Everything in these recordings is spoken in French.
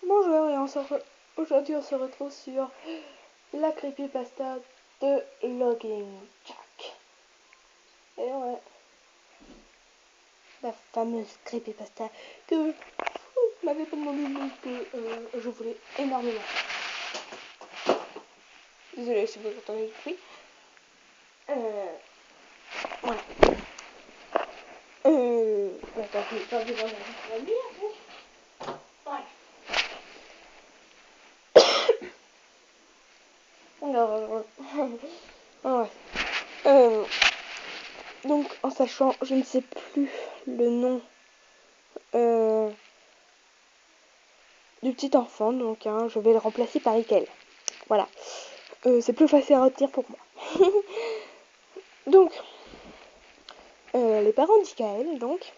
Bonjour et aujourd'hui on se retrouve sur la creepypasta de Login Jack. Et ouais, la fameuse creepypasta que vous m'avez demandé mais que je voulais énormément. Désolée si vous entendez le bruit. Voilà. Attends, je vais pas vous voir la lumière. Voilà. Alors, ouais. Donc, en sachant, je ne sais plus le nom du petit enfant, donc je vais le remplacer par Ickel. Voilà. C'est plus facile à retenir pour moi. Donc, les parents d'Ikaël, donc,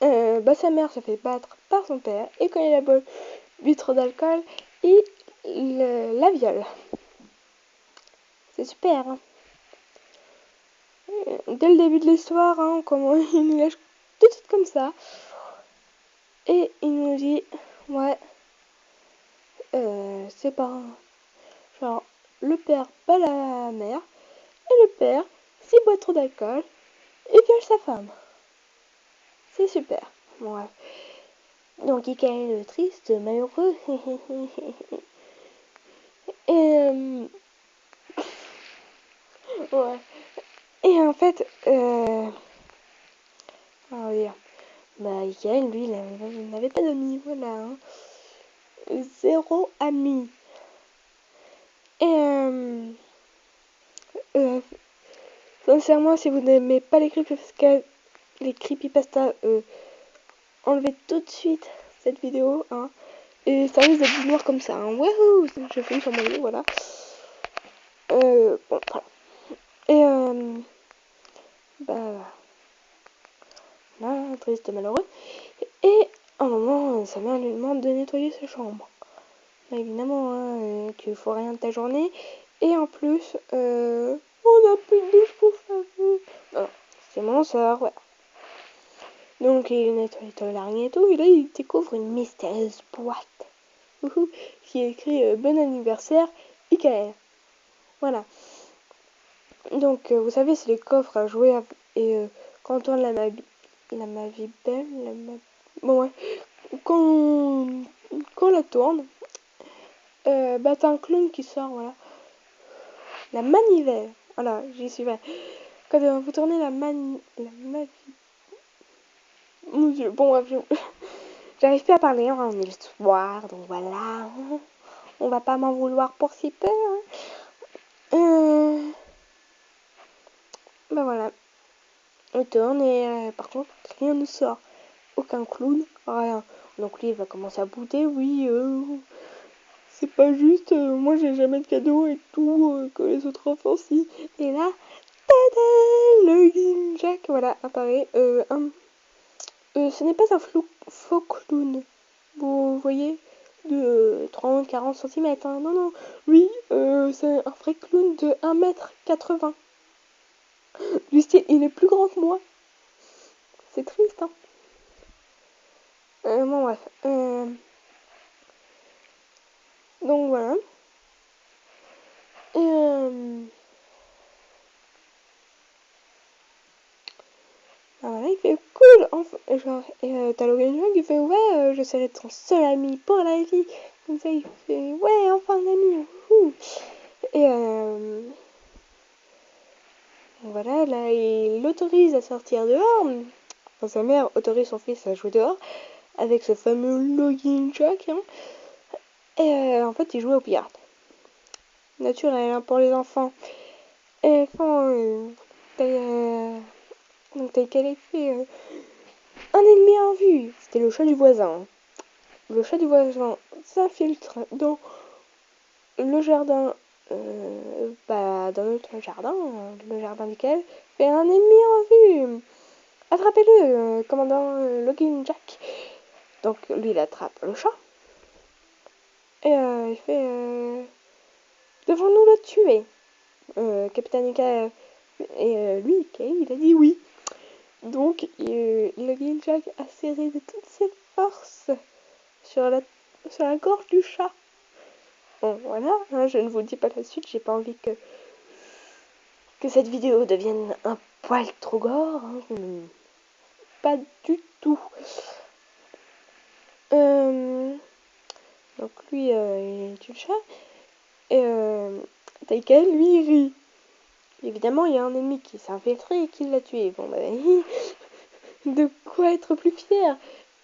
sa mère se fait battre par son père, et quand il a bu trop d'alcool, il la viole. C'est super, hein. Dès le début de l'histoire, hein, comment il nous lâche tout de suite comme ça. Et il nous dit, ouais, c'est pas... Genre, le père bat la mère, et le père, s'il boit trop d'alcool, il viole sa femme. C'est super. Ouais. Donc, Ikaël le triste, malheureux. Et, ouais. Et en fait, Ikaël, lui, il n'avait pas d'amis, voilà. Hein. Zéro ami. Et, sincèrement, si vous n'aimez pas les creepypasta, enlevez tout de suite cette vidéo, hein. Et ça risque d'être du noir comme ça, hein. Wouhou, je filme sur mon lit, voilà. Bon, voilà. Et, là, triste, malheureux. Et, à un moment, sa mère lui demande de nettoyer sa chambre. Là, évidemment, hein, tu fais rien de ta journée. Et en plus, on n'a plus de douche pour faire. Non, c'est mon sort, voilà. Donc, il nettoie l'araignée et tout. Et là, il découvre une mystérieuse boîte. Qui est écrit bon anniversaire, Ikaël. Voilà. Donc, vous savez, c'est les coffres à jouer et quand on tourne la vie belle, bon ouais, quand on la tourne, t'as un clown qui sort, voilà. La manivelle, voilà, j'y suis pas. Quand vous tournez la mon dieu, bon bref, j'arrive plus à parler, hein, on est le soir, donc voilà. On va pas m'en vouloir pour si peu. Hein. Voilà. On tourne et par contre, rien ne sort. Aucun clown, rien. Donc lui, il va commencer à bouder, oui, c'est pas juste, moi j'ai jamais de cadeau et tout, que les autres enfants si. Et là, tada, le Jack, voilà, apparaît. Ce n'est pas un faux clown, vous voyez, de 30-40 cm, hein. Non, non, lui, c'est un vrai clown de 1m80. Du style, il est plus grand que moi. C'est triste, hein. Bon, bref. Donc, voilà. Et, voilà, il fait cool. Enfin, genre, et t'as Logan Jack, il fait ouais, je serai ton seul ami pour la vie. Comme ça, il fait ouais, enfin un ami. Et voilà, là, il l'autorise à sortir dehors. Enfin, sa mère autorise son fils à jouer dehors avec ce fameux Logan Jack. Hein. Et en fait, il jouait au billard. Naturel, hein, pour les enfants. Et enfin, donc t'as quel effet un ennemi en vue. C'était le chat du voisin. Le chat du voisin s'infiltre dans le jardin, dans notre jardin, le jardin duquel fait un ennemi en vue. Attrapez-le, commandant Login Jack. Donc lui il attrape le chat et il fait devons-nous le tuer. Capitaine Ika et lui, il a dit oui. Donc Login Jack a serré de toutes ses force sur la gorge du chat. Bon, voilà, hein, je ne vous dis pas la suite, j'ai pas envie que cette vidéo devienne un poil trop gore. Hein. Pas du tout. Donc lui, il tue le chat. Et Taika, lui, il rit. Évidemment, il y a un ennemi qui s'est infiltré et qui l'a tué. Bon, bah, de quoi être plus fier.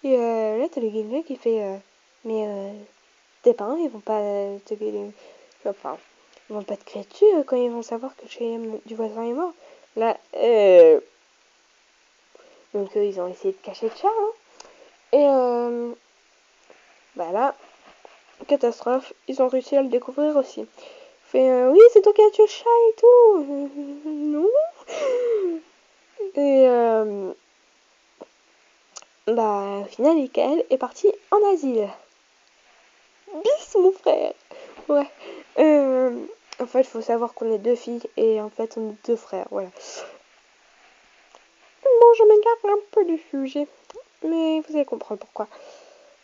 Et là, t'as le Ginja qui fait mais tes parents, ils vont pas te gueuler. Enfin, ils vont pas te crier dessus quand ils vont savoir que le chat du voisin est mort. Là, donc ils ont essayé de cacher le chat. Hein. Et bah là, catastrophe, ils ont réussi à le découvrir aussi. Fait oui, c'est toi qui as tué le chat et tout. Non. Et bah, au final, Michael est parti en asile. Bis, mon frère. Ouais. En fait, il faut savoir qu'on est 2 filles et en fait, on est 2 frères. Voilà. Bon, je m'égare un peu du sujet, mais vous allez comprendre pourquoi.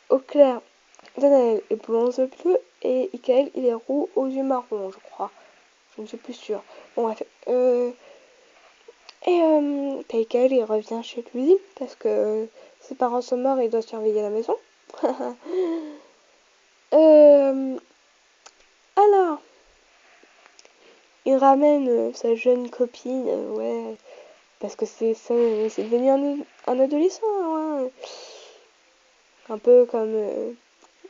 Au clair, Daniel est blond aux yeux bleus et Michael, il est roux aux yeux marrons, je crois. Je ne suis plus sûre. Bon, bref. Michael, il revient chez lui parce que ses parents sont morts et il doit surveiller la maison. Alors, il ramène sa jeune copine, ouais, parce que c'est devenu un adolescent, hein, un peu comme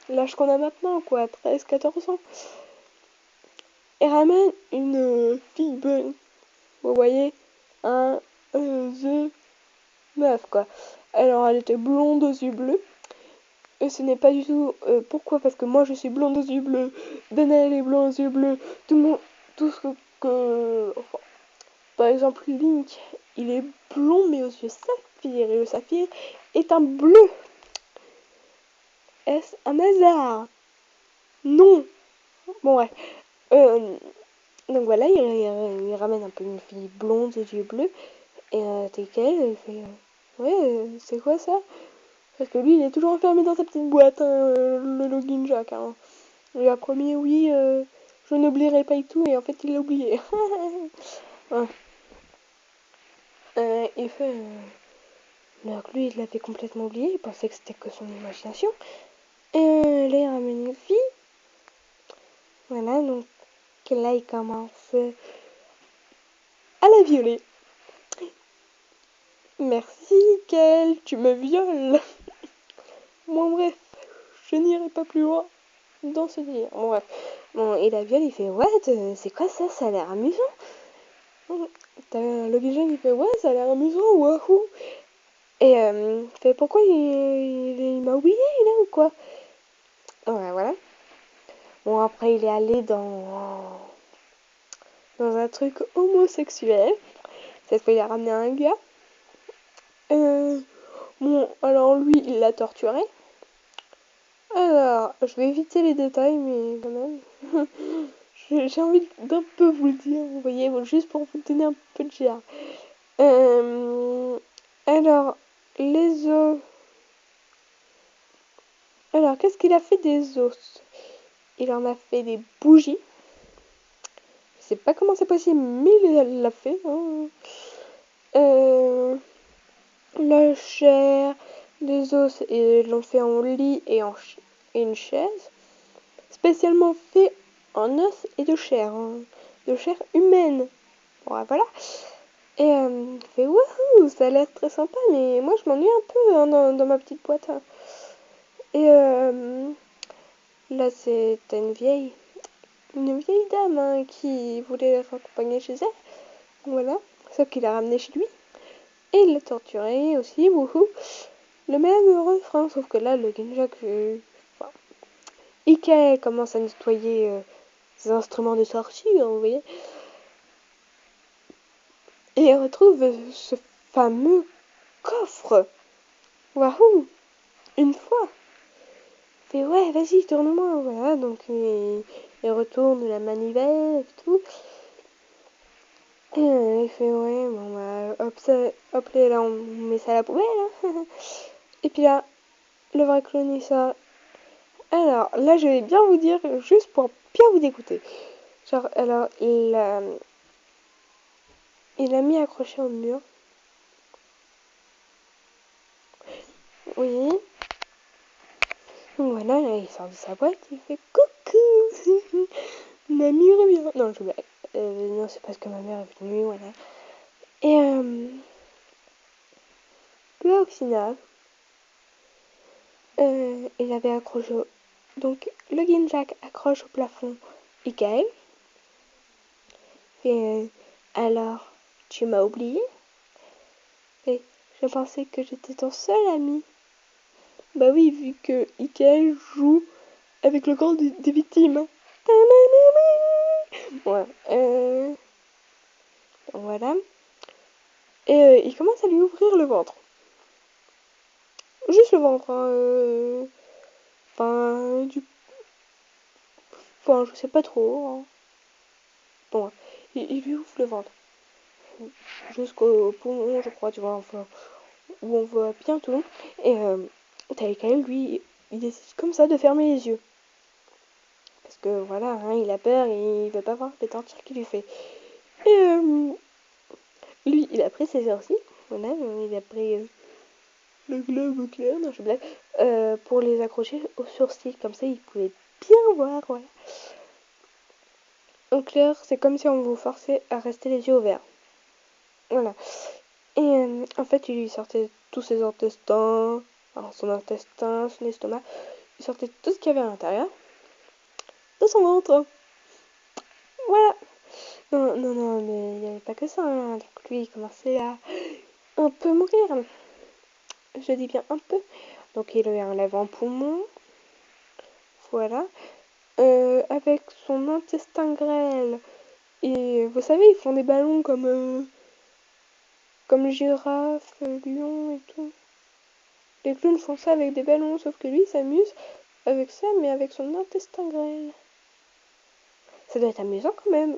l'âge qu'on a maintenant, quoi, 13-14 ans. Il ramène une fille bonne, vous voyez, the meuf, quoi. Alors, elle était blonde aux yeux bleus, et ce n'est pas du tout pourquoi, parce que moi je suis blonde aux yeux bleus, Danaël est blond aux yeux bleus, tout le monde, tout ce enfin, par exemple, Link, il est blond mais aux yeux saphir, et le saphir est un bleu. Est-ce un hasard? Non. Bon, ouais. Donc voilà, il ramène un peu une fille blonde aux yeux bleus. Et t'es qu'elle, il fait ouais, c'est quoi ça? Parce que lui, il est toujours enfermé dans sa petite boîte, hein, le login Jack. Hein. Il lui a promis, oui, je n'oublierai pas et tout, et en fait, il l'a oublié. Ouais. Il fait. Donc lui, il l'avait complètement oublié, il pensait que c'était que son imagination. Et là, il ramène une fille. Voilà, donc là, il commence à la violer. Merci, Kel, tu me violes. Bon, bref, je n'irai pas plus loin dans ce délire. Bon, bref. Bon, et la viole, il fait, what, c'est quoi ça? Ça a l'air amusant. Le Guijen, il fait, ouais, ça a l'air amusant, wahou. Et il fait, pourquoi il m'a oublié, là, ou quoi? Ouais, voilà. Bon, après, il est allé dans un truc homosexuel. Cette fois, il a ramené un gars. Bon, alors lui, il l'a torturé. Alors, je vais éviter les détails, mais quand même, j'ai envie d'un peu vous le dire, vous voyez, juste pour vous donner un peu de GR. Alors, les os. Alors, qu'est-ce qu'il a fait des os? Il en a fait des bougies. Je sais pas comment c'est possible, mais il l'a fait. Hein. La chair, les os, et l'ont fait en lit et une chaise. Spécialement fait en os et de chair. Hein. De chair humaine. Bon, voilà. Et il fait wouhou, ça a l'air très sympa, mais moi je m'ennuie un peu hein, dans ma petite boîte. Hein. Et là, c'est une vieille dame hein, qui voulait l'accompagner chez elle. Voilà. Sauf qu'il l'a ramené chez lui. Et il l'a torturé aussi, wouhou. Le même refrain, sauf que là, le Genja que. Enfin, Ike commence à nettoyer ses instruments de sortie, hein, vous voyez. Et il retrouve ce fameux coffre. Waouh! Une fois! Il fait ouais, vas-y, tourne-moi. Voilà, donc il retourne la manivelle et tout. Et il fait ouais, bon bah, hop, là, on met ça à la poubelle. Hein. Et puis là, le vrai clonisseur. Alors, là, je vais bien vous dire, juste pour bien vous dégoûter. Genre, alors, il a mis accroché au mur. Oui. Donc voilà, là, il sort de sa boîte, il fait coucou. Mamie revient. Non, je blague. Non, c'est parce que ma mère est venue, voilà. Et là, au final, il avait accroché au... Donc, Login Jack accroche au plafond Ikael. Et alors, tu m'as oublié? Et je pensais que j'étais ton seul ami. Bah oui, vu que Ikael joue avec le corps des victimes. Ouais, voilà. Et il commence à lui ouvrir le ventre. Juste le ventre, hein. Enfin, enfin, je sais pas trop. Hein. Bon, il lui ouvre le ventre. Jusqu'au poumon, je crois, tu vois, enfin, où on voit bien tout. Et Taïkael, lui, il décide comme ça de fermer les yeux. Parce que voilà, hein, il a peur et il veut pas voir les tortures qu'il lui fait. Et lui, il a pris ses sourcils. Voilà, il a pris le globe clair, non, je blague, pour les accrocher aux sourcils. Comme ça, il pouvait bien voir, voilà. En clair, c'est comme si on vous forçait à rester les yeux ouverts. Voilà. Et en fait, il lui sortait tous ses intestins, alors son intestin, son estomac, il sortait tout ce qu'il y avait à l'intérieur de son ventre. Voilà. Non, non, non, mais il n'y avait pas que ça. Hein. Donc lui, il commençait à un peu mourir. Je dis bien un peu. Donc il avait un l'avant-poumon. Voilà. Avec son intestin grêle. Et vous savez, ils font des ballons comme girafe, lion et tout. Les clowns font ça avec des ballons, sauf que lui, il s'amuse avec ça, mais avec son intestin grêle. Ça doit être amusant quand même.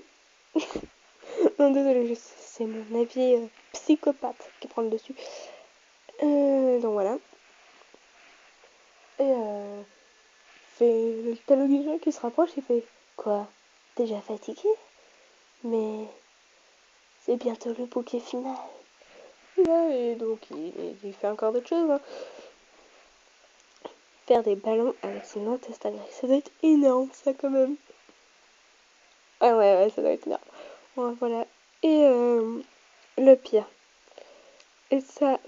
Non, désolé, c'est mon avis psychopathe qui prend le dessus. Donc voilà. Et t'as le guichon qui se rapproche, il fait quoi? Déjà fatigué? Mais c'est bientôt le bouquet final. Ouais, et donc il fait encore d'autres choses. Hein. Faire des ballons avec son intestin grêle, ça doit être énorme, ça quand même. Ah ouais, ça doit être énorme. Ouais, voilà. Et le pire. Et ça,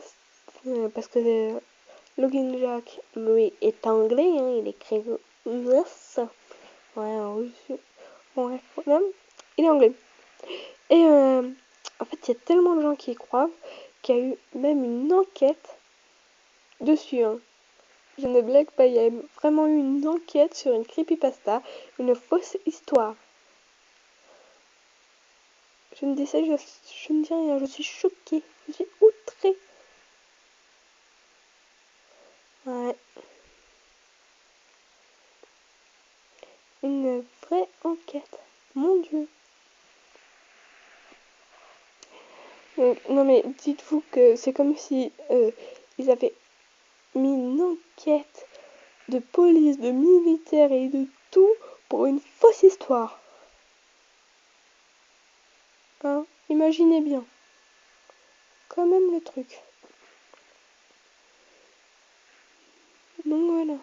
parce que Login Jack, lui, est anglais, hein, il écrit US. Ouais, en russe. Ouais, voilà. Il est anglais. Et en fait, il y a tellement de gens qui y croient qu'il y a eu même une enquête dessus. Hein. Je ne blague pas, il y a vraiment eu une enquête sur une creepypasta, une fausse histoire. Je ne dis ça, je ne dis rien, je suis choquée, je suis outrée. Ouais. Une vraie enquête. Mon Dieu. Donc, non mais dites-vous que c'est comme si ils avaient mis une enquête de police, de militaires et de tout pour une fausse histoire. Hein, imaginez bien. Quand même le truc. Donc voilà.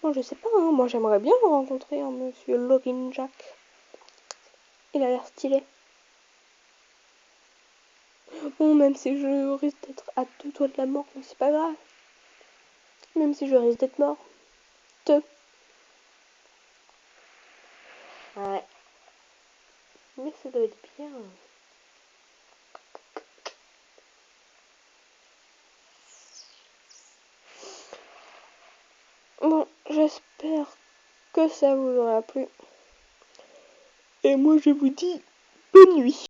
Moi je sais pas, hein. Moi j'aimerais bien rencontrer un monsieur Login Jack. Il a l'air stylé. Bon, même si je risque d'être à deux doigts de la mort, mais c'est pas grave. Même si je risque d'être mort. Ouais. Mais ça doit être bien. Bon, j'espère que ça vous aura plu. Et moi je vous dis bonne nuit.